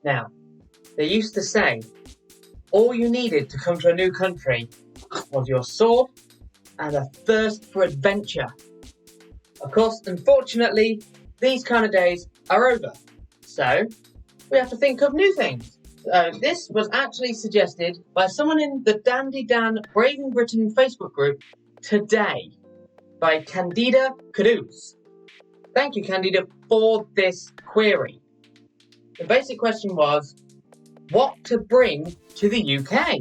Now, they used to say, all you needed to come to a new country was your sword and a thirst for adventure. Of course, unfortunately, these kind of days are over. So, we have to think of new things. This was actually suggested by someone in the Dandy Dan Braving Britain Facebook group today by Candida. Thank you, Candida, for this query. The basic question was, what to bring to the UK?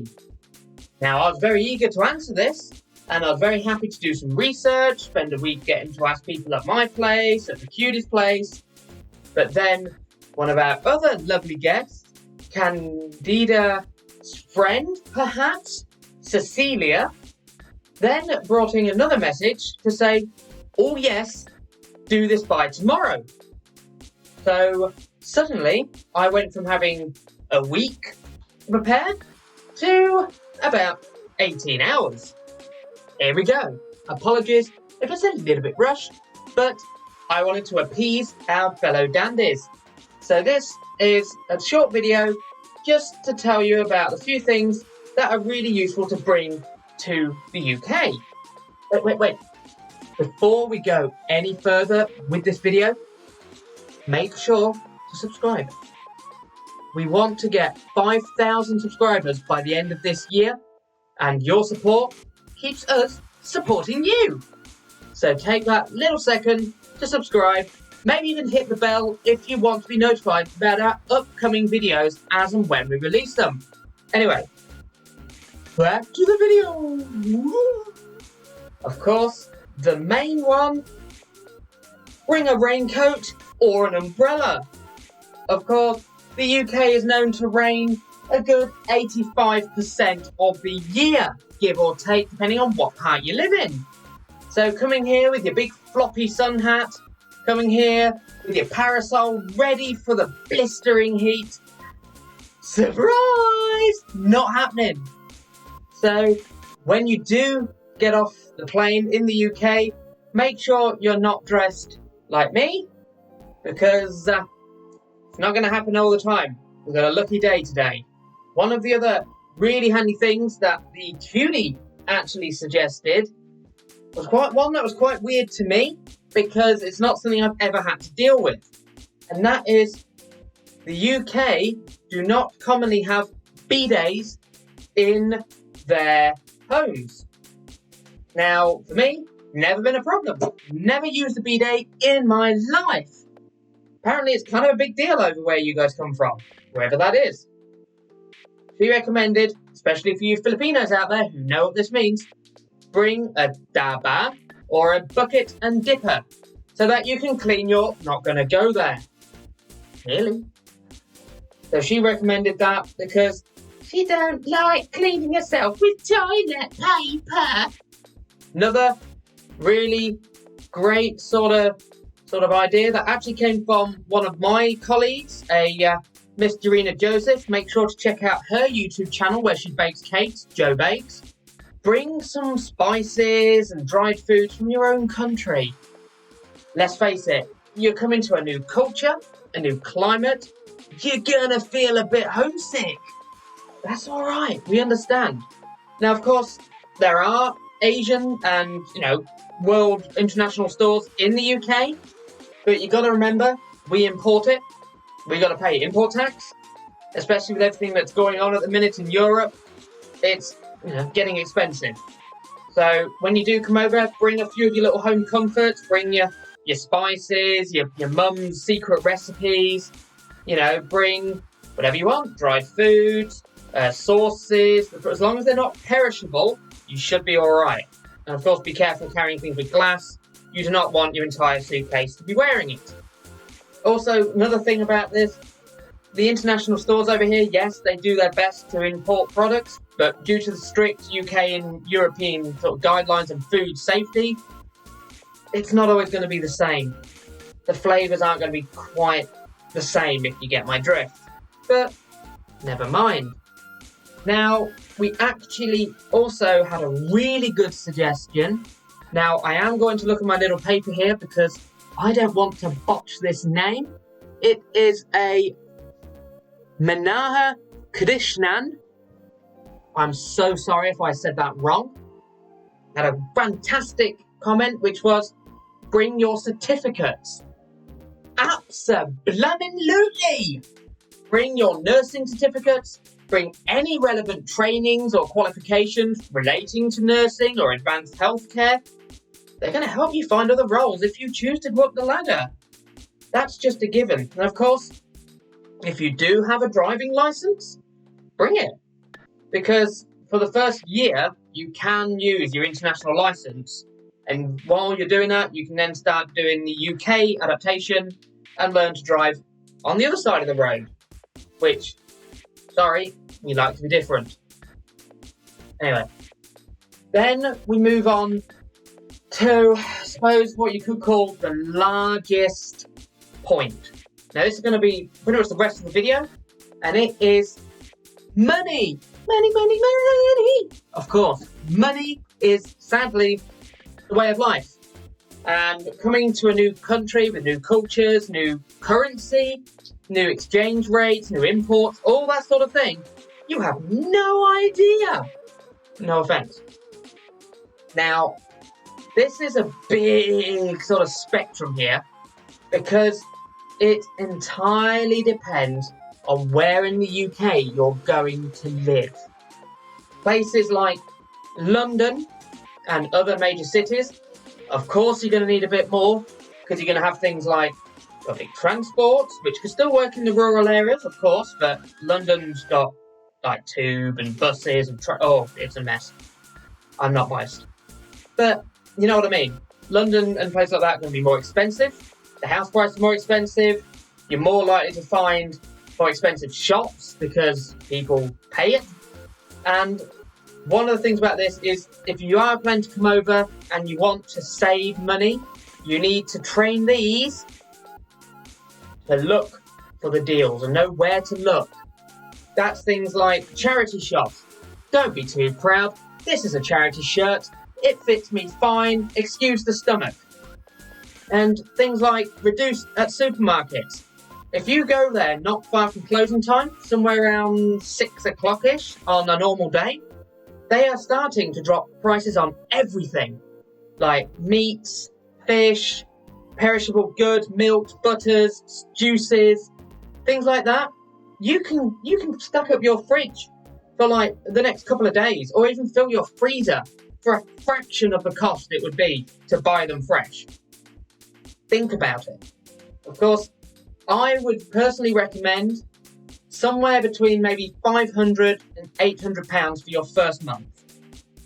Now, I was very eager to answer this, and I was very happy to do some research, spend a week getting to ask people at my place, at the Cutie's place. But then, one of our other lovely guests, Candida's friend, perhaps, Cecilia, then brought in another message to say, oh yes, do this by tomorrow. So, suddenly, I went from having a week to prepare to about 18 hours. Here we go. Apologies if it's a little bit rushed, but I wanted to appease our fellow dandies. So this is a short video just to tell you about a few things that are really useful to bring to the UK. Wait. Before we go any further with this video, make sure to subscribe. We want to get 5,000 subscribers by the end of this year, and your support keeps us supporting you. So take that little second to subscribe, maybe even hit the bell if you want to be notified about our upcoming videos as and when we release them. Anyway, back to the video. Of course, the main one, bring a raincoat or an umbrella. Of course, the UK is known to rain a good 85% of the year, give or take, depending on what part you live in. So coming here with your big floppy sun hat, coming here with your parasol ready for the blistering heat. Surprise! Not happening. So when you do get off the plane in the UK, make sure you're not dressed like me, because it's not going to happen all the time. We've got a lucky day today. One of the other really handy things that the Cutie actually suggested was one that was quite weird to me, because it's not something I've ever had to deal with. And that is, the UK do not commonly have bidets in their homes. Now, for me, never been a problem. Never used a bidet in my life. Apparently, it's kind of a big deal over where you guys come from, wherever that is. She recommended, especially for you Filipinos out there who know what this means, bring a daba or a bucket and dipper so that you can clean your not gonna go there. Really? So she recommended that because she don't like cleaning herself with toilet paper. Another really great sort of idea that actually came from one of my colleagues, Miss Dorina Joseph. Make sure to check out her YouTube channel where she bakes cakes, Jo Bakes. Bring some spices and dried foods from your own country. Let's face it, you're coming to a new culture, a new climate. You're gonna feel a bit homesick. That's all right, we understand. Now, of course, there are Asian and, world international stores in the UK, but you got to remember, we import it. We got to pay import tax, especially with everything that's going on at the minute in Europe. It's getting expensive. So when you do come over, bring a few of your little home comforts. Bring your spices, your mum's secret recipes. Bring whatever you want. Dried foods, sauces. As long as they're not perishable, you should be all right. And of course, be careful carrying things with glass. You do not want your entire suitcase to be wearing it. Also, another thing about this, the international stores over here, yes, they do their best to import products, but due to the strict UK and European sort of guidelines and food safety, it's not always going to be the same. The flavours aren't going to be quite the same, if you get my drift. But never mind. Now, we actually also had a really good suggestion. Now, I am going to look at my little paper here because I don't want to botch this name. It is a Menaha Krishnan, I'm so sorry if I said that wrong, had a fantastic comment, which was, bring your certificates. Abso-blooming-lutely! Bring your nursing certificates, bring any relevant trainings or qualifications relating to nursing or advanced healthcare. They're going to help you find other roles if you choose to go up the ladder. That's just a given. And of course, if you do have a driving license, bring it. Because for the first year, you can use your international license. And while you're doing that, you can then start doing the UK adaptation and learn to drive on the other side of the road. Which, sorry, we like to be different. Anyway, then we move on to, I suppose, what you could call the largest point. Now, this is going to be pretty much the rest of the video, and it is money. Money, money, money. Of course, money is sadly the way of life. And coming to a new country with new cultures, new currency, new exchange rates, new imports, all that sort of thing, you have no idea. No offense. Now, this is a big sort of spectrum here because it entirely depends on where in the UK you're going to live. Places like London and other major cities, of course you're going to need a bit more because you're going to have things like public transport, which can still work in the rural areas, of course, but London's got like tube and buses and it's a mess. I'm not biased. But you know what I mean. London and places like that are going to be more expensive. The house price is more expensive. You're more likely to find more expensive shops because people pay it. And one of the things about this is if you are planning to come over and you want to save money, you need to train these to look for the deals and know where to look. That's things like charity shops. Don't be too proud. This is a charity shirt. It fits me fine. Excuse the stomach. And things like reduced at supermarkets. If you go there not far from closing time, somewhere around 6 o'clock-ish on a normal day, they are starting to drop prices on everything. Like meats, fish, perishable goods, milks, butters, juices, things like that. You can stock up your fridge for like the next couple of days, or even fill your freezer for a fraction of the cost it would be to buy them fresh. Think about it. Of course, I would personally recommend somewhere between maybe £500 and £800 for your first month.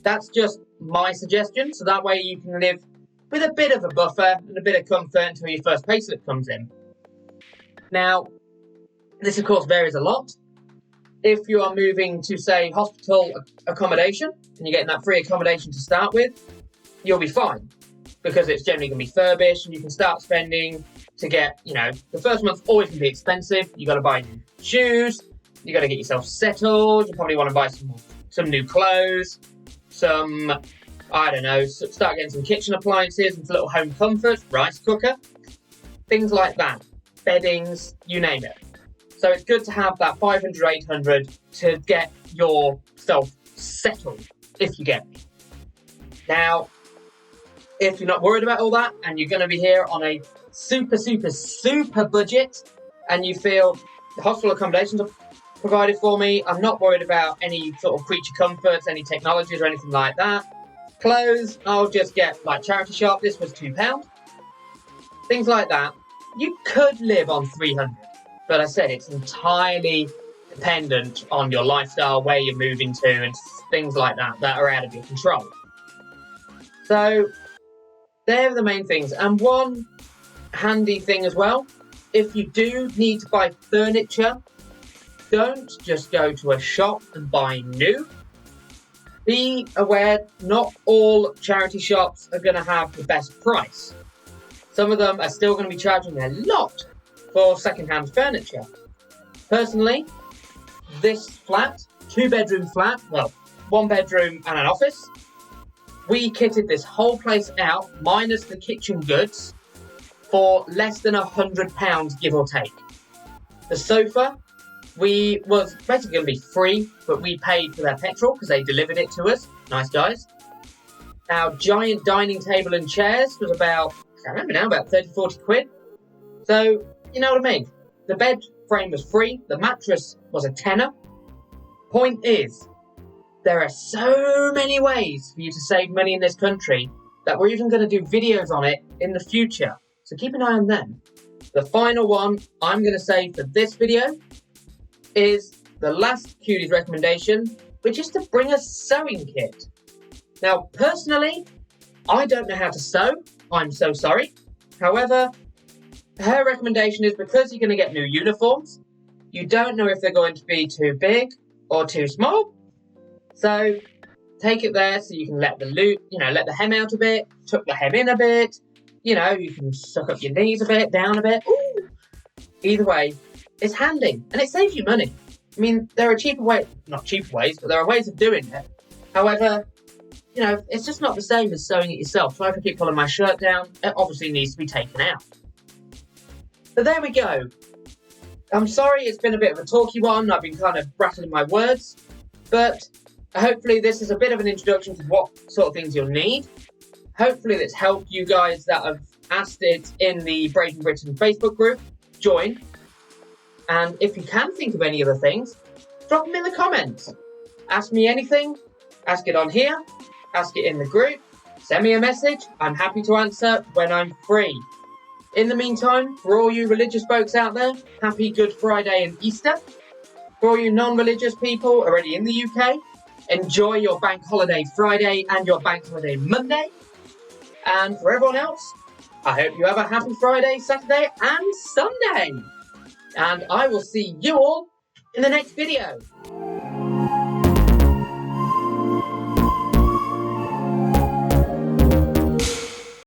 That's just my suggestion, so that way you can live with a bit of a buffer and a bit of comfort until your first payslip comes in. Now, this of course varies a lot. If you are moving to, say, hospital accommodation, and you're getting that free accommodation to start with, you'll be fine, because it's generally going to be furbished, and you can start spending to get, the first month's always going to be expensive. You got to buy new shoes, you got to get yourself settled, you probably want to buy some new clothes, start getting some kitchen appliances and some little home comfort, rice cooker, things like that, beddings, you name it. So it's good to have that 500, 800 to get yourself settled, if you get me. Now, if you're not worried about all that and you're going to be here on a super, super, super budget and you feel the hospital accommodations are provided for me, I'm not worried about any sort of creature comforts, any technologies or anything like that. Clothes, I'll just get like charity shop, this was £2. Things like that. You could live on 300. But I said it's entirely dependent on your lifestyle, where you're moving to, and things like that are out of your control. So they're the main things. And one handy thing as well, if you do need to buy furniture, don't just go to a shop and buy new. Be aware not all charity shops are going to have the best price. Some of them are still going to be charging a lot for second-hand furniture. Personally, this flat, 2-bedroom flat, well, 1 bedroom and an office, we kitted this whole place out, minus the kitchen goods, for less than £100, give or take. The sofa, we was basically going to be free, but we paid for their petrol because they delivered it to us. Nice guys. Our giant dining table and chairs was about, I can't remember now, about 30, 40 quid. So, you know what I mean? The bed frame was free. The mattress was a tenner. Point is, there are so many ways for you to save money in this country that we're even going to do videos on it in the future. So keep an eye on them. The final one I'm going to say for this video is the last Cuties recommendation, which is to bring a sewing kit. Now, personally, I don't know how to sew. I'm so sorry. However, her recommendation is because you're going to get new uniforms, you don't know if they're going to be too big or too small. So take it there so you can let the hem out a bit, tuck the hem in a bit. You can suck up your knees a bit, down a bit. Ooh. Either way, it's handy and it saves you money. I mean, there are not cheaper ways, but there are ways of doing it. However, it's just not the same as sewing it yourself. So if I keep pulling my shirt down, it obviously needs to be taken out. But there we go. I'm sorry it's been a bit of a talky one. I've been kind of rattling my words. But hopefully this is a bit of an introduction to what sort of things you'll need. Hopefully that's helped you guys that have asked it in the Brave in Britain Facebook group. Join. And if you can think of any other things, drop them in the comments. Ask me anything. Ask it on here. Ask it in the group. Send me a message. I'm happy to answer when I'm free. In the meantime, for all you religious folks out there, happy Good Friday and Easter. For all you non-religious people already in the UK, enjoy your Bank Holiday Friday and your Bank Holiday Monday. And for everyone else, I hope you have a happy Friday, Saturday and Sunday. And I will see you all in the next video.